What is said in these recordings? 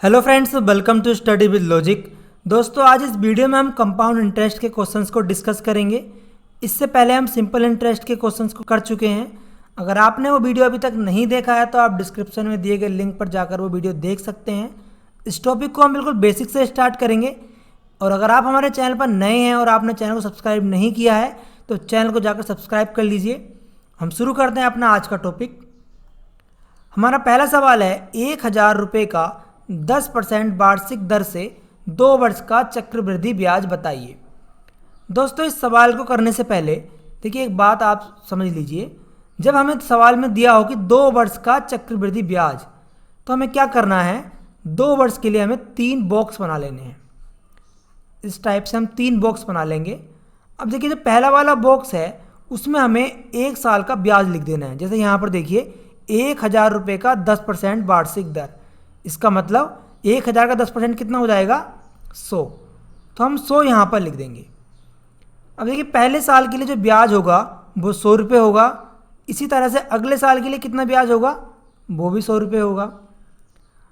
Hello friends, welcome to study with logic. दोस्तों, आज इस वीडियो में हम कंपाउंड इंटरेस्ट के क्वेश्चंस को डिस्कस करेंगे। इससे पहले हम सिंपल इंटरेस्ट के क्वेश्चंस को कर चुके हैं। अगर आपने वो वीडियो अभी तक नहीं देखा है तो आप डिस्क्रिप्शन में दिए गए लिंक पर जाकर वो वीडियो देख सकते हैं। इस टॉपिक को हम बिल्कुल बेसिक से स्टार्ट करेंगे। और अगर आप हमारे चैनल पर नए हैं और आपने चैनल को सब्सक्राइब नहीं किया है तो चैनल को जाकर सब्सक्राइब कर लीजिए। हम शुरू करते हैं अपना आज का टॉपिक। हमारा पहला सवाल है, 1,000 रुपये का 10% वार्षिक दर से 2 वर्ष का चक्रवृद्धि ब्याज बताइए। दोस्तों, इस सवाल को करने से पहले देखिए एक बात आप समझ लीजिए। जब हमें सवाल में दिया हो कि 2 वर्ष का चक्रवृद्धि ब्याज, तो हमें क्या करना है, 2 वर्ष के लिए हमें 3 बॉक्स बना लेने हैं। इस टाइप से हम 3 बॉक्स बना लेंगे। अब देखिए जो पहला वाला बॉक्स है उसमें हमें 1 साल का ब्याज लिख देना है। जैसे यहाँ पर देखिए 1,000 रुपये का 10% वार्षिक दर, इसका मतलब 1,000 का 10% कितना हो जाएगा, 100। तो हम 100 यहाँ पर लिख देंगे। अब देखिए पहले साल के लिए जो ब्याज होगा वो 100 रुपये होगा। इसी तरह से अगले साल के लिए कितना ब्याज होगा, वो भी 100 रुपये होगा।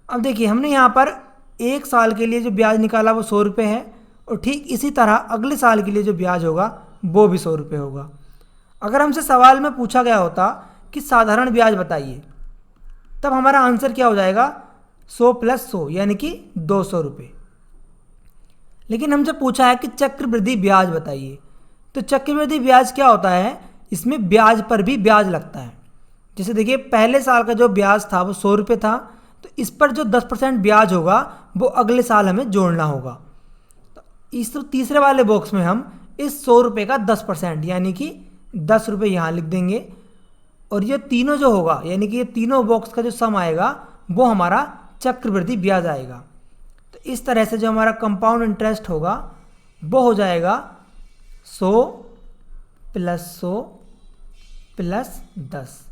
अब देखिए हमने यहाँ पर 1 साल के लिए जो ब्याज निकाला वो 100 रुपये है, और ठीक इसी तरह अगले साल के लिए जो ब्याज होगा वो भी 100 रुपये होगा। अगर हमसे सवाल में पूछा गया होता कि साधारण ब्याज बताइए, तब हमारा आंसर क्या हो जाएगा, 100 + 100 यानी कि 200 रुपये। लेकिन हमसे पूछा है कि चक्रवृद्धि ब्याज बताइए, तो चक्रवृद्धि ब्याज क्या होता है, इसमें ब्याज पर भी ब्याज लगता है। जैसे देखिए पहले साल का जो ब्याज था वो 100 रुपये था, तो इस पर जो 10% ब्याज होगा वो अगले साल हमें जोड़ना होगा। तो इस तीसरे वाले बॉक्स में हम इस 100 रुपये का 10% यानी कि 10 रुपये यहाँ लिख देंगे, और ये तीनों जो होगा यानी कि ये तीनों बॉक्स का जो सम आएगा वो हमारा चक्रवृद्धि ब्याज आएगा। तो इस तरह से जो हमारा कंपाउंड इंटरेस्ट होगा वो हो जाएगा 100 + 100 + 10,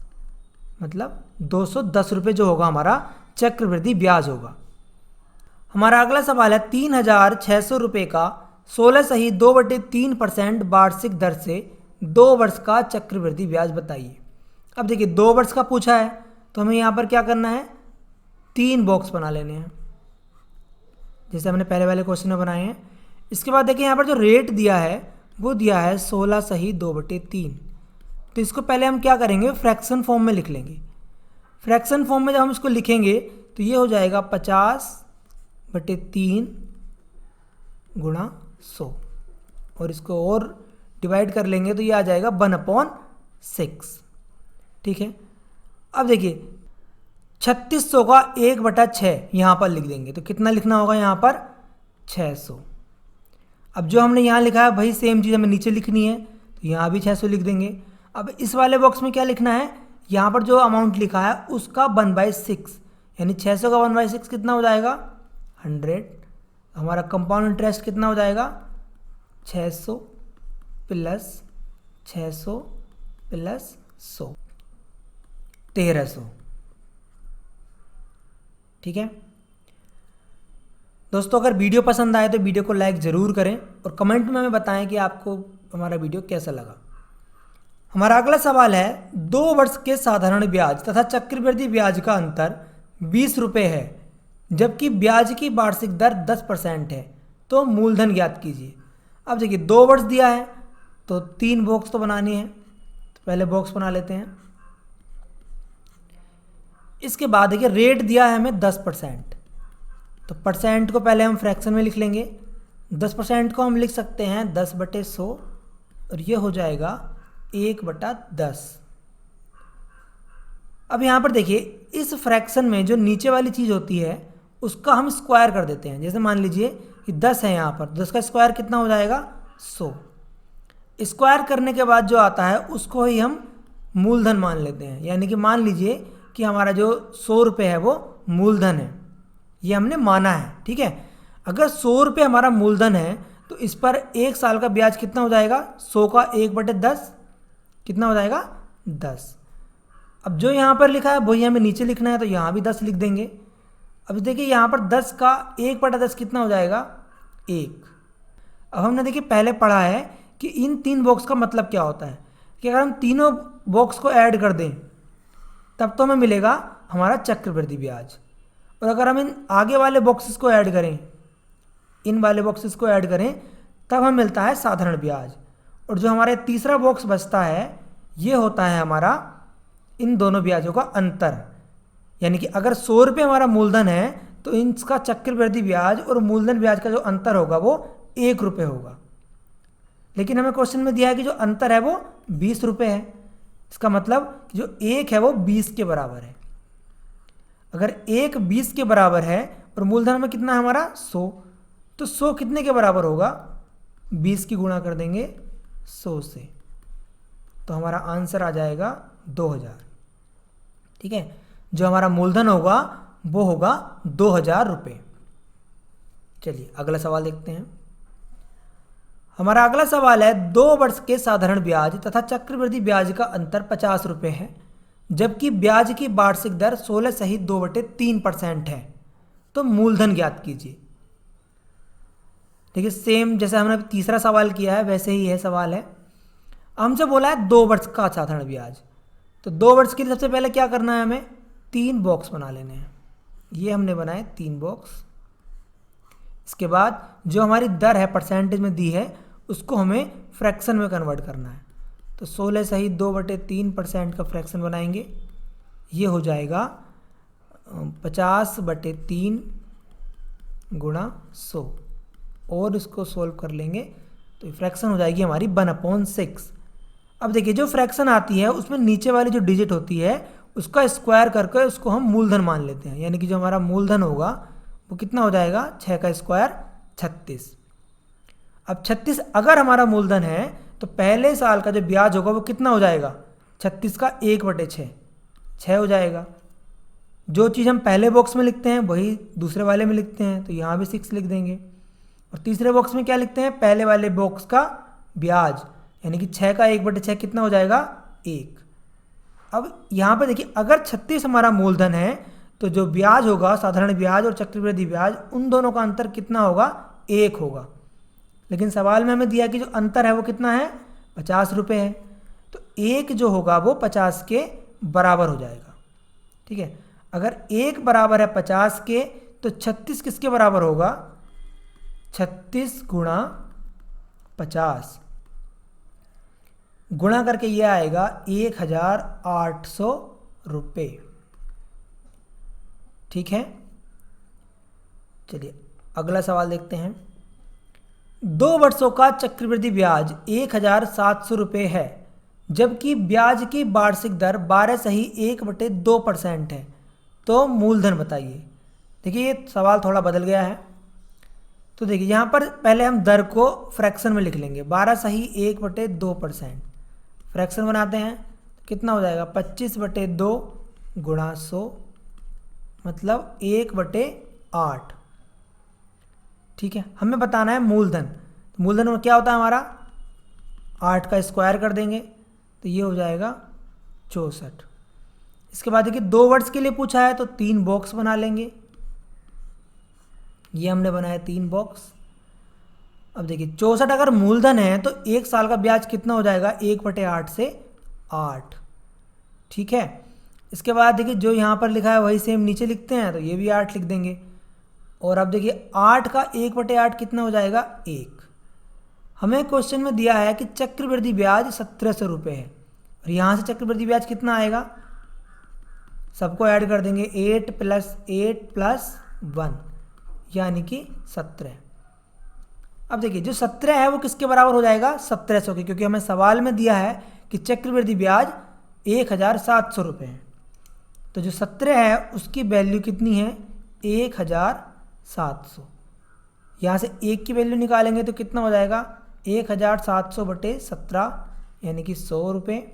मतलब 210 रुपये जो होगा हमारा चक्रवृद्धि ब्याज होगा। हमारा अगला सवाल है, 3,600 रुपये का 16.2/3% वार्षिक दर से 2 वर्ष का चक्रवृद्धि ब्याज बताइए। अब देखिए 2 वर्ष का पूछा है तो हमें यहाँ पर क्या करना है, 3 बॉक्स बना लेने हैं जैसे हमने पहले वाले क्वेश्चन में बनाए हैं। इसके बाद देखिए यहाँ पर जो रेट दिया है वो दिया है 16.2/3। तो इसको पहले हम क्या करेंगे, फ्रैक्शन फॉर्म में लिख लेंगे। फ्रैक्शन फॉर्म में जब हम इसको लिखेंगे तो ये हो जाएगा 50/3 × 100, और इसको और डिवाइड कर लेंगे तो ये आ जाएगा 1/6। ठीक है। अब देखिए 3600 का 1/6 यहाँ पर लिख देंगे, तो कितना लिखना होगा यहाँ पर, 600। अब जो हमने यहाँ लिखा है वही सेम चीज़ हमें नीचे लिखनी है, तो यहाँ भी 600 लिख देंगे। अब इस वाले बॉक्स में क्या लिखना है, यहाँ पर जो अमाउंट लिखा है उसका 1/6, यानी 600 का 1/6 कितना हो जाएगा, 100। हमारा कंपाउंड इंटरेस्ट कितना हो जाएगा, 600 + 600 + 100, 1300। ठीक है दोस्तों, अगर वीडियो पसंद आए तो वीडियो को लाइक ज़रूर करें और कमेंट में हमें बताएं कि आपको हमारा वीडियो कैसा लगा। हमारा अगला सवाल है, 2 वर्ष के साधारण ब्याज तथा चक्रवृद्धि ब्याज का अंतर 20 रुपये है, जबकि ब्याज की वार्षिक दर 10% है, तो मूलधन ज्ञात कीजिए। अब देखिए 2 वर्ष दिया है तो 3 बॉक्स तो बनानी है, तो पहले बॉक्स बना लेते हैं। इसके बाद देखिए रेट दिया है हमें 10%, तो परसेंट को पहले हम फ्रैक्शन में लिख लेंगे। 10% को हम लिख सकते हैं 10/100, और ये हो जाएगा 1/10। अब यहाँ पर देखिए इस फ्रैक्शन में जो नीचे वाली चीज़ होती है उसका हम स्क्वायर कर देते हैं। जैसे मान लीजिए कि 10 है यहाँ पर, 10 का स्क्वायर कितना हो जाएगा, 100। स्क्वायर करने के बाद जो आता है उसको ही हम मूलधन मान लेते हैं, यानी कि मान लीजिए कि हमारा जो 100 रुपये है वो मूलधन है, ये हमने माना है। ठीक है, अगर 100 रुपये हमारा मूलधन है तो इस पर 1 साल का ब्याज कितना हो जाएगा, 100 का 1/10 कितना हो जाएगा, 10। अब जो यहाँ पर लिखा है वही हमें नीचे लिखना है, तो यहाँ भी 10 लिख देंगे। अब देखिए यहाँ पर 10 का 1/10 कितना हो जाएगा, 1। अब हमने देखिए पहले पढ़ा है कि इन 3 बॉक्स का मतलब क्या होता है, कि अगर हम तीनों बॉक्स को ऐड कर दें तब तो हमें मिलेगा हमारा चक्रवृद्धि ब्याज। और अगर हम इन आगे वाले बॉक्सेस को ऐड करें, इन वाले बॉक्सेस को ऐड करें, तब हमें मिलता है साधारण ब्याज। और जो हमारे तीसरा बॉक्स बचता है ये होता है हमारा इन दोनों ब्याजों का अंतर। यानी कि अगर 100 रुपये हमारा मूलधन है तो इसका चक्रवृद्धि ब्याज और मूलधन ब्याज का जो अंतर होगा वो 1 रुपये होगा। लेकिन हमें क्वेश्चन में दिया है कि जो अंतर है वो 20 रुपये है। इसका मतलब जो 1 है वो 20 के बराबर है। अगर 1 20 के बराबर है और मूलधन में कितना है हमारा 100, तो 100 कितने के बराबर होगा, 20 की गुणा कर देंगे 100 से, तो हमारा आंसर आ जाएगा 2000। ठीक है, जो हमारा मूलधन होगा वो होगा 2000 रुपये। चलिए अगला सवाल देखते हैं। हमारा अगला सवाल है 2 वर्ष के साधारण ब्याज तथा चक्रवृद्धि ब्याज का अंतर 50 रुपये है, जबकि ब्याज की वार्षिक दर 16 सहित 2/3% है, तो मूलधन ज्ञात कीजिए। देखिए सेम जैसे हमने तीसरा सवाल किया है वैसे ही यह सवाल है। हमसे बोला है 2 वर्ष का साधारण ब्याज, तो 2 वर्ष के लिए सबसे पहले क्या करना है, हमें 3 बॉक्स बना लेने हैं। ये हमने बनाए 3 बॉक्स। इसके बाद जो हमारी दर है परसेंटेज में दी है उसको हमें फ्रैक्शन में कन्वर्ट करना है, तो 16 सहित 2/3% का फ्रैक्शन बनाएंगे। ये हो जाएगा 50/3 गुणा 100, और इसको सोल्व कर लेंगे तो फ्रैक्शन हो जाएगी हमारी 1/6। अब देखिए जो फ्रैक्शन आती है उसमें नीचे वाली जो डिजिट होती है उसका स्क्वायर करके उसको हम मूलधन मान लेते हैं। यानी कि जो हमारा मूलधन होगा वो कितना हो जाएगा, 6 का स्क्वायर 36। अब 36 अगर हमारा मूलधन है तो पहले साल का जो ब्याज होगा वो कितना हो जाएगा, 36 का 1/6, 6 हो जाएगा। जो चीज़ हम पहले बॉक्स में लिखते हैं वही दूसरे वाले में लिखते हैं, तो यहाँ भी 6 लिख देंगे। और तीसरे बॉक्स में क्या लिखते हैं, पहले वाले बॉक्स का ब्याज, यानी कि 6 का 1/6 कितना हो जाएगा, 1। अब यहाँ पे देखिए अगर 36 हमारा मूलधन है तो जो ब्याज होगा साधारण ब्याज और चक्रवृद्धि ब्याज उन दोनों का अंतर कितना होगा, 1 होगा। लेकिन सवाल में हमें दिया कि जो अंतर है वो कितना है, 50 रुपये है, तो 1 जो होगा वो 50 के बराबर हो जाएगा। ठीक है, अगर 1 बराबर है 50 के तो 36 किसके बराबर होगा, 36 गुणा 50 गुणा करके ये आएगा 1800 रुपये। ठीक है, चलिए अगला सवाल देखते हैं। 2 वर्षों का चक्रवृद्धि ब्याज 1700 रुपये है, जबकि ब्याज की वार्षिक दर 12 सही 1/2% है, तो मूलधन बताइए। देखिए ये सवाल थोड़ा बदल गया है, तो देखिए यहाँ पर पहले हम दर को फ्रैक्शन में लिख लेंगे, 12 सही 1/2%। फ्रैक्शन बनाते हैं कितना हो जाएगा, 25/2 गुणा 100 मतलब 1/8। ठीक है, हमें बताना है मूलधन। मूलधन में क्या होता है हमारा, 8 का स्क्वायर कर देंगे तो ये हो जाएगा 64। इसके बाद देखिए 2 वर्ष के लिए पूछा है तो 3 बॉक्स बना लेंगे। ये हमने बनाया 3 बॉक्स। अब देखिए 64 अगर मूलधन है तो 1 साल का ब्याज कितना हो जाएगा, 1/8 से 8। ठीक है, इसके बाद देखिए जो यहाँ पर लिखा है वही सेम नीचे लिखते हैं, तो ये भी 8 लिख देंगे। और अब देखिए 8 का 1/8 कितना हो जाएगा, 1। हमें क्वेश्चन में दिया है कि चक्रवृद्धि ब्याज 1700 रुपये है, और यहाँ से चक्रवृद्धि ब्याज कितना आएगा, सबको ऐड कर देंगे, 8 + 8 + 1 यानी कि 17। अब देखिए जो 17 है वो किसके बराबर हो जाएगा, 1700 के, क्योंकि हमें सवाल में दिया है कि चक्रवृद्धि ब्याज 1700 रुपये है, तो जो 17 है उसकी वैल्यू कितनी है, 1700। यहाँ से 1 की वैल्यू निकालेंगे तो कितना हो जाएगा, 1700/17 यानी कि 100 रुपये।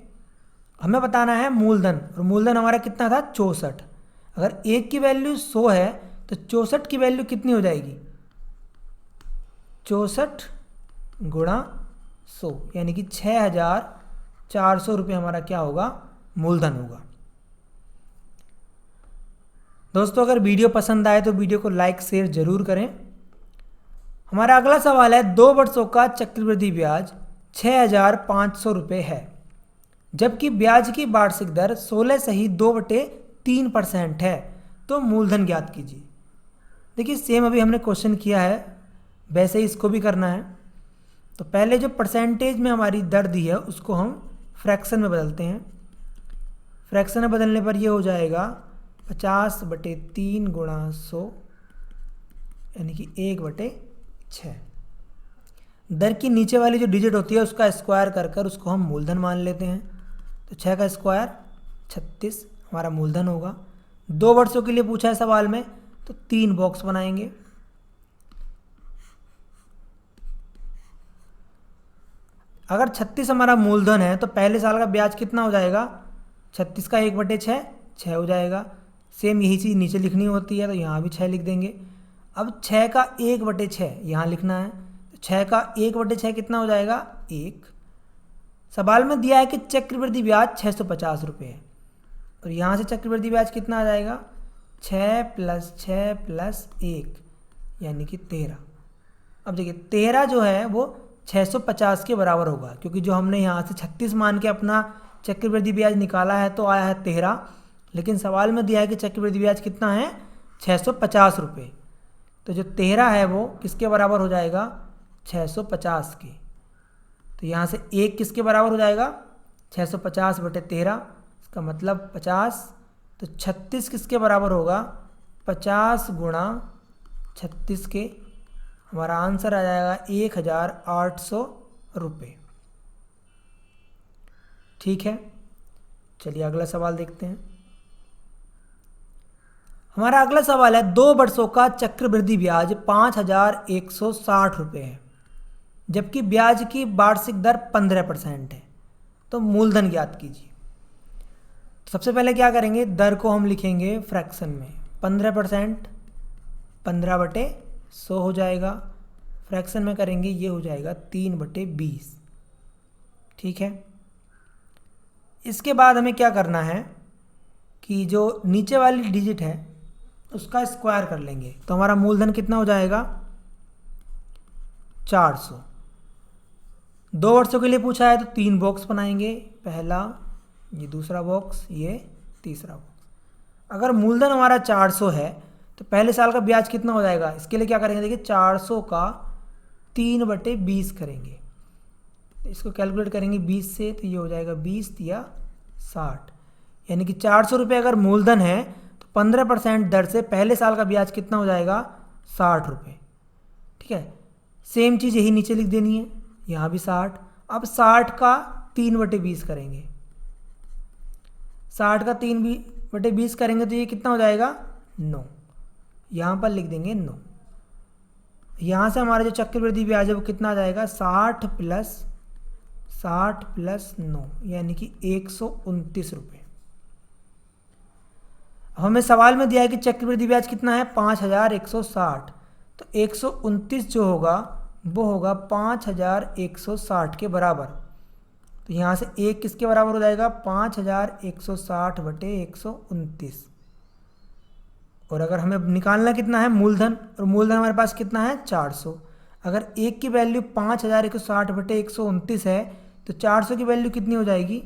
हमें बताना है मूलधन, और मूलधन हमारा कितना था, 64। अगर 1 की वैल्यू 100 है तो 64 की वैल्यू कितनी हो जाएगी, 64 गुणा 100 यानी कि 6400 रुपये हमारा क्या होगा, मूलधन होगा। दोस्तों अगर वीडियो पसंद आए तो वीडियो को लाइक शेयर जरूर करें। हमारा अगला सवाल है 2 वर्षों का चक्रवृद्धि ब्याज 6500 रुपये है, जबकि ब्याज की वार्षिक दर 16 सही 2/3% है, तो मूलधन ज्ञात कीजिए। देखिए सेम अभी हमने क्वेश्चन किया है वैसे ही इसको भी करना है। तो पहले जो परसेंटेज में हमारी दर दी है उसको हम फ्रैक्शन में बदलते हैं। फ्रैक्शन में बदलने पर ये हो जाएगा 50/3 गुणा 100 यानी कि 1/6। दर की नीचे वाली जो डिजिट होती है उसका स्क्वायर कर कर उसको हम मूलधन मान लेते हैं। तो 6 का स्क्वायर 36 हमारा मूलधन होगा। 2 वर्षों के लिए पूछा है सवाल में तो 3 बॉक्स बनाएंगे। अगर 36 हमारा मूलधन है तो पहले साल का ब्याज कितना हो जाएगा? 36 का 1/6 6 हो जाएगा। सेम यही चीज़ नीचे लिखनी होती है तो यहाँ भी 6 लिख देंगे। अब 6 का 1/6 यहाँ लिखना है। 6 का 1/6 कितना हो जाएगा? 1। सवाल में दिया है कि चक्रवृद्धि ब्याज 650 रुपये है और यहाँ से चक्रवृद्धि ब्याज कितना आ जाएगा? 6 + 6 + 1 यानी कि 13। अब देखिए 13 जो है वो 650 के बराबर होगा क्योंकि जो हमने यहाँ से 36 मान के अपना चक्रवृद्धि ब्याज निकाला है तो आया है 13, लेकिन सवाल में दिया है कि चक्रवृद्धि ब्याज कितना है? 650 रुपये। तो जो 13 है वो किसके बराबर हो जाएगा? 650 के। तो यहाँ से 1 किसके बराबर हो जाएगा? 650/13, इसका मतलब 50। तो 36 किसके बराबर होगा? 50 गुणा 36 के। हमारा आंसर आ जाएगा 1800 रुपये। ठीक है, चलिए अगला सवाल देखते हैं। हमारा अगला सवाल है 2 वर्षों का चक्रवृद्धि ब्याज 5160 रुपये है जबकि ब्याज की वार्षिक दर 15% है। तो मूलधन ज्ञात कीजिए। तो सबसे पहले क्या करेंगे? दर को हम लिखेंगे फ्रैक्शन में। 15% 15/100 हो जाएगा। फ्रैक्शन में करेंगे ये हो जाएगा 3/20। ठीक है, इसके बाद हमें क्या करना है कि जो नीचे वाली डिजिट है उसका स्क्वायर कर लेंगे। तो हमारा मूलधन कितना हो जाएगा? 400। 2 वर्षों के लिए पूछा है तो 3 बॉक्स बनाएंगे। पहला, ये दूसरा बॉक्स, ये तीसरा बॉक्स। अगर मूलधन हमारा 400 है तो पहले साल का ब्याज कितना हो जाएगा? इसके लिए क्या करेंगे? देखिए 400 का 3/20 करेंगे। इसको कैलकुलेट करेंगे 20 से तो ये हो जाएगा 20 या 60 यानी कि 400 रुपये अगर मूलधन है तो 15% दर से पहले साल का ब्याज कितना हो जाएगा? 60 रुपये। ठीक है, सेम चीज़ यही नीचे लिख देनी है, यहाँ भी 60। अब 60 का 3/20 करेंगे। 60 का 3/20 करेंगे तो ये कितना हो जाएगा? 9। यहाँ पर लिख देंगे 9। यहाँ से हमारा जो चक्रवृद्धि ब्याज है वो कितना आ जाएगा? 60 + 9 यानी कि 129 रुपये। हमें सवाल में दिया है कि चक्रवृद्धि ब्याज कितना है? 5160। तो 129 जो होगा वो होगा 5160 के बराबर। तो यहाँ से 1 किसके बराबर हो जाएगा? 5160/129। और अगर हमें निकालना कितना है? मूलधन, और मूलधन हमारे पास कितना है? 400। अगर 1 की वैल्यू 5160/129 है तो 400 की वैल्यू कितनी हो जाएगी?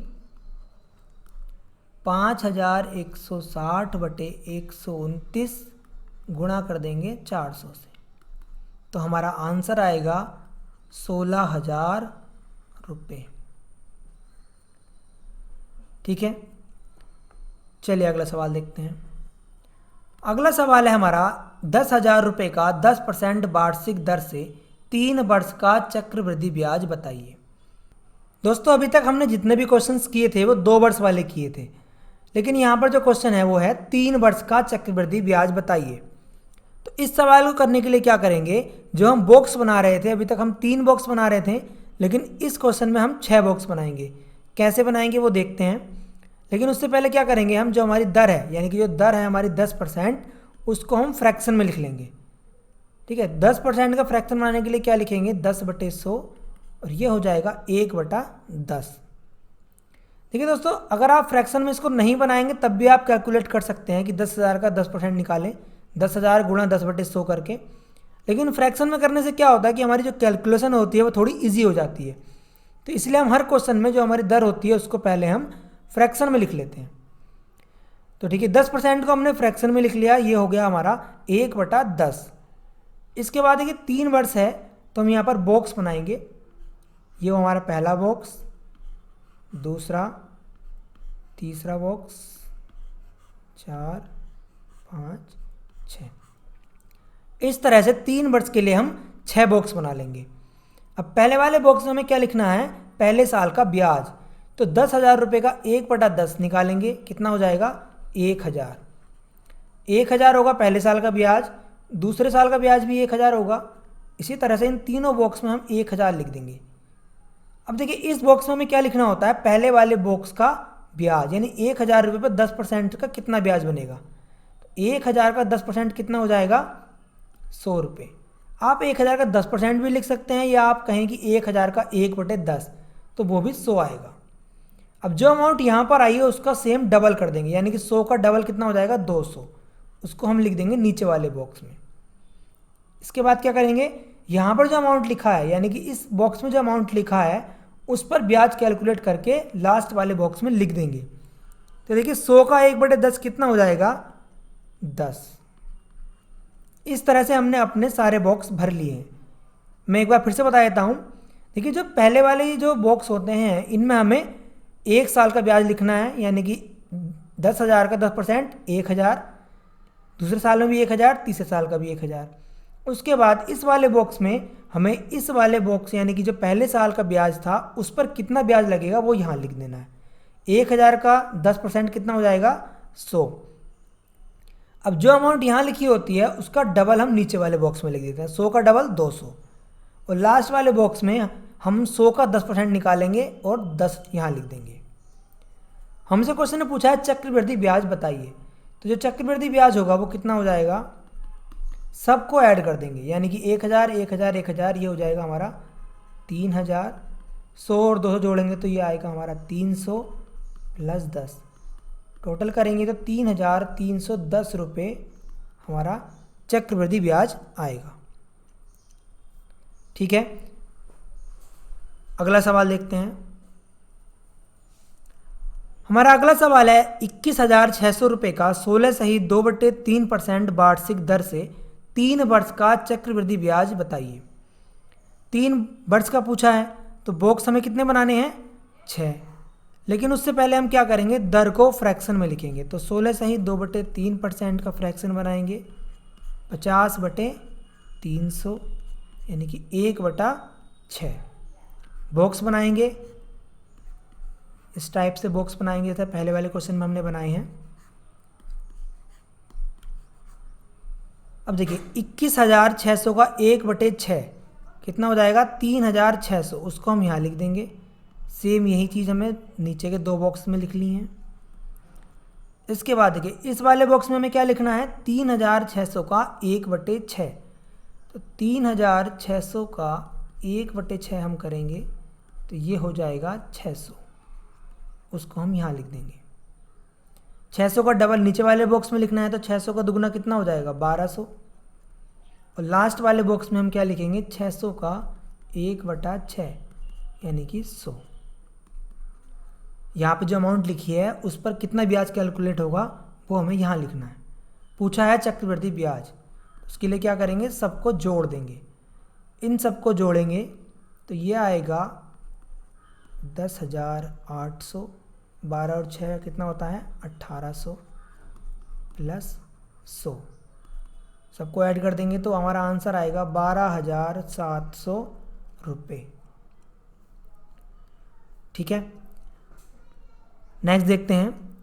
5160/129 गुणा कर देंगे 400 से। तो हमारा आंसर आएगा 16,000 रुपये। ठीक है, चलिए अगला सवाल देखते हैं। अगला सवाल है हमारा 10,000 रुपये का 10% वार्षिक दर से 3 वर्ष का चक्रवृद्धि ब्याज बताइए। दोस्तों अभी तक हमने जितने भी क्वेश्चंस किए थे वो 2 वर्ष वाले किए थे, लेकिन यहाँ पर जो क्वेश्चन है वो है 3 वर्ष का चक्रवृद्धि ब्याज बताइए। तो इस सवाल को करने के लिए क्या करेंगे? जो हम बॉक्स बना रहे थे, अभी तक हम 3 बॉक्स बना रहे थे, लेकिन इस क्वेश्चन में हम 6 बॉक्स बनाएंगे। कैसे बनाएंगे वो देखते हैं, लेकिन उससे पहले क्या करेंगे? हम जो हमारी दर है, यानी कि जो दर है हमारी 10%, उसको हम फ्रैक्शन में लिख लेंगे। ठीक है, 10% का फ्रैक्शन बनाने के लिए क्या लिखेंगे? 10/100 और ये हो जाएगा 1/10। देखिए दोस्तों, अगर आप फ्रैक्शन में इसको नहीं बनाएंगे तब भी आप कैलकुलेट कर सकते हैं कि 10,000 का 10% निकालें, 10,000 गुणा 10/100 करके। लेकिन फ्रैक्शन में करने से क्या होता है कि हमारी जो कैलकुलेशन होती है वो थोड़ी ईजी हो जाती है। तो इसलिए हम हर क्वेश्चन में जो हमारी दर होती है उसको पहले हम फ्रैक्शन में लिख लेते हैं। तो ठीक है, 10% को हमने फ्रैक्शन में लिख लिया, ये हो गया हमारा 1/10। इसके बाद देखिए 3 वर्ष है तो हम यहाँ पर बॉक्स बनाएंगे। ये हमारा पहला बॉक्स, दूसरा, तीसरा बॉक्स, 4, 5, 6। इस तरह से 3 वर्ष के लिए हम 6 बॉक्स बना लेंगे। अब पहले वाले बॉक्स में हमें क्या लिखना है, पहले साल का ब्याज। तो 10,000 रुपये का 1/10 निकालेंगे, कितना हो जाएगा 1,000। 1,000 होगा पहले साल का ब्याज, दूसरे साल का ब्याज भी 1,000 होगा। इसी तरह से इन तीनों बॉक्स में हम 1,000 लिख देंगे। अब देखिए इस बॉक्स में हमें क्या लिखना होता है, पहले वाले बॉक्स का ब्याज, यानी 1,000 रुपये पर 10% का कितना ब्याज बनेगा। तो 1,000 का 10% कितना हो जाएगा 100 रुपये। आप 1,000 का 10% भी लिख सकते हैं, या आप कहें कि 1,000 का 1/10, तो वो भी 100 आएगा। अब जो अमाउंट यहाँ पर आई है उसका सेम डबल कर देंगे, यानी कि 100 का डबल कितना हो जाएगा 200। उसको हम लिख देंगे नीचे वाले बॉक्स में। इसके बाद क्या करेंगे, यहाँ पर जो अमाउंट लिखा है, यानी कि इस बॉक्स में जो अमाउंट लिखा है उस पर ब्याज कैलकुलेट करके लास्ट वाले बॉक्स में लिख देंगे। तो देखिए 100 का 1/10 कितना हो जाएगा 10। इस तरह से हमने अपने सारे बॉक्स भर लिए हैं। मैं एक बार फिर से बता देता हूँ। देखिए जो पहले वाले जो बॉक्स होते हैं इनमें हमें 1 साल का ब्याज लिखना है, यानी कि 10,000 का 10% 1,000, दूसरे साल में भी 1,000, तीसरे साल का भी 1,000। उसके बाद इस वाले बॉक्स में हमें इस वाले बॉक्स यानी कि जो पहले साल का ब्याज था उस पर कितना ब्याज लगेगा वो यहाँ लिख देना है। 1,000 का 10% कितना हो जाएगा 100। अब जो अमाउंट यहाँ लिखी होती है उसका डबल हम नीचे वाले बॉक्स में लिख देते हैं, 100 का डबल 200। और लास्ट वाले बॉक्स में हम 100 का 10% निकालेंगे और 10 यहाँ लिख देंगे। हमसे क्वेश्चन ने पूछा है चक्रवृद्धि ब्याज बताइए। तो जो चक्रवृद्धि ब्याज होगा वो कितना हो जाएगा, सबको ऐड कर देंगे, यानी कि 1,000 1,000 1,000, ये हो जाएगा हमारा 3,000। 100 और 200 जोड़ेंगे तो ये आएगा हमारा 300 प्लस 10, टोटल करेंगे तो 3,310 रुपये हमारा चक्रवृद्धि ब्याज आएगा। ठीक है, अगला सवाल देखते हैं। हमारा अगला सवाल है 21,600 रुपये का 16 सही 2/3% वार्षिक दर से 3 वर्ष का चक्रवृद्धि ब्याज बताइए। 3 वर्ष का पूछा है तो बॉक्स हमें कितने बनाने हैं 6, लेकिन उससे पहले हम क्या करेंगे, दर को फ्रैक्शन में लिखेंगे। तो 16 सही 2/3% का फ्रैक्शन बनाएंगे 50/300, यानी कि 1/6। बॉक्स बनाएंगे, इस टाइप से बॉक्स बनाएंगे जैसे पहले वाले क्वेश्चन में हमने बनाए हैं। अब देखिए 21,600 का 1/6 कितना हो जाएगा 3,600, उसको हम यहाँ लिख देंगे। सेम यही चीज़ हमें नीचे के 2 बॉक्स में लिख ली हैं। इसके बाद देखिए इस वाले बॉक्स में हमें क्या लिखना है, 3,600 का 1/6। तो 3,600 का 1/6 हम करेंगे तो ये हो जाएगा 600, उसको हम यहाँ लिख देंगे। 600 का डबल नीचे वाले बॉक्स में लिखना है, तो 600 का दुगना कितना हो जाएगा 1200। और लास्ट वाले बॉक्स में हम क्या लिखेंगे, 600 का 1/6 यानी कि 100। यहाँ पे जो अमाउंट लिखी है उस पर कितना ब्याज कैलकुलेट होगा वो हमें यहाँ लिखना है। पूछा है चक्रवृद्धि ब्याज, उसके लिए क्या करेंगे, सबको जोड़ देंगे। इन सबको जोड़ेंगे तो ये आएगा 10,800, 12 और 6 कितना होता है 1,800 प्लस 100, सबको ऐड कर देंगे तो हमारा आंसर आएगा 12,700 रुपये। ठीक है, नेक्स्ट देखते हैं।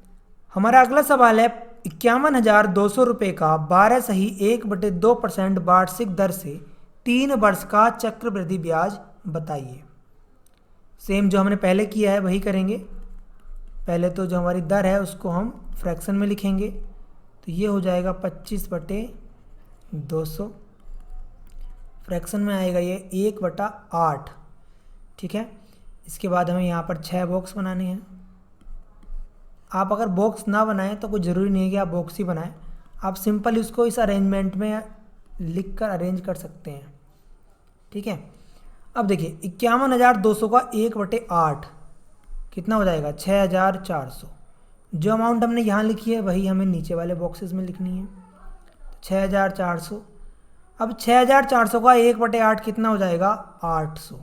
हमारा अगला सवाल है 51,200 रुपये का 12 सही 1/2% वार्षिक दर से 3 वर्ष का चक्रवृद्धि ब्याज बताइए। सेम जो हमने पहले किया है वही करेंगे। पहले तो जो हमारी दर है उसको हम फ्रैक्शन में लिखेंगे, तो ये हो जाएगा 25/200। फ्रैक्शन में आएगा ये 1/8। ठीक है, इसके बाद हमें यहाँ पर 6 बॉक्स बनाने हैं। आप अगर बॉक्स ना बनाएं तो कोई ज़रूरी नहीं है कि आप बॉक्स ही बनाएं, आप सिंपल इसको इस अरेंजमेंट में लिख कर अरेंज कर सकते हैं। ठीक है, अब देखिए 51,200 का 1/8 कितना हो जाएगा 6,400। जो अमाउंट हमने यहाँ लिखी है वही हमें नीचे वाले बॉक्सेस में लिखनी है। 6400। अब 6400 का 1/8 कितना हो जाएगा? 800।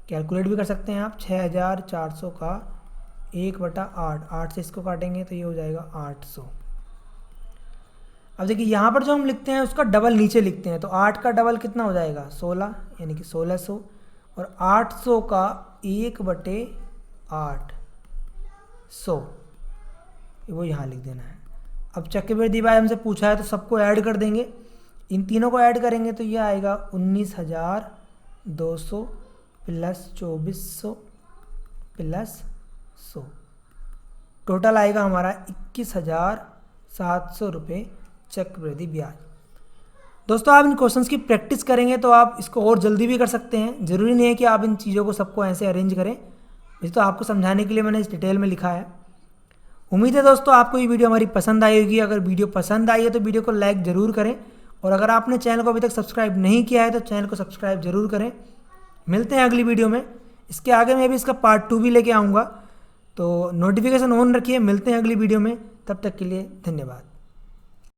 कैलकुलेट भी कर सकते हैं आप। 6400 का 1/8, 8 से इसको काटेंगे तो ये हो जाएगा 800। अब देखिए यहाँ पर जो हम लिखते हैं उसका डबल नीचे लिखते हैं, तो 8 का डबल कितना हो जाएगा? 16, यानी कि 1600। और 800 का 1/8 100, वो यहाँ लिख देना है। अब चक्रवृद्धि ब्याज हमसे पूछा है तो सबको ऐड कर देंगे। इन तीनों को ऐड करेंगे तो ये आएगा 19,200 प्लस 2400 प्लस 100। टोटल आएगा हमारा 21,700 रुपये चक्रवृद्धि ब्याज। दोस्तों आप इन क्वेश्चंस की प्रैक्टिस करेंगे तो आप इसको और जल्दी भी कर सकते हैं। ज़रूरी नहीं है कि आप इन चीज़ों को सबको ऐसे अरेंज करें, ये तो आपको समझाने के लिए मैंने इस डिटेल में लिखा है। उम्मीद है दोस्तों आपको ये वीडियो हमारी पसंद आई होगी। अगर वीडियो पसंद आई है तो वीडियो को लाइक ज़रूर करें, और अगर आपने चैनल को अभी तक सब्सक्राइब नहीं किया है तो चैनल को सब्सक्राइब ज़रूर करें। मिलते हैं अगली वीडियो में। इसके आगे मैं भी इसका पार्ट 2 भी लेके आऊँगा, तो नोटिफिकेशन ऑन रखिए। मिलते हैं अगली वीडियो में, तब तक के लिए धन्यवाद।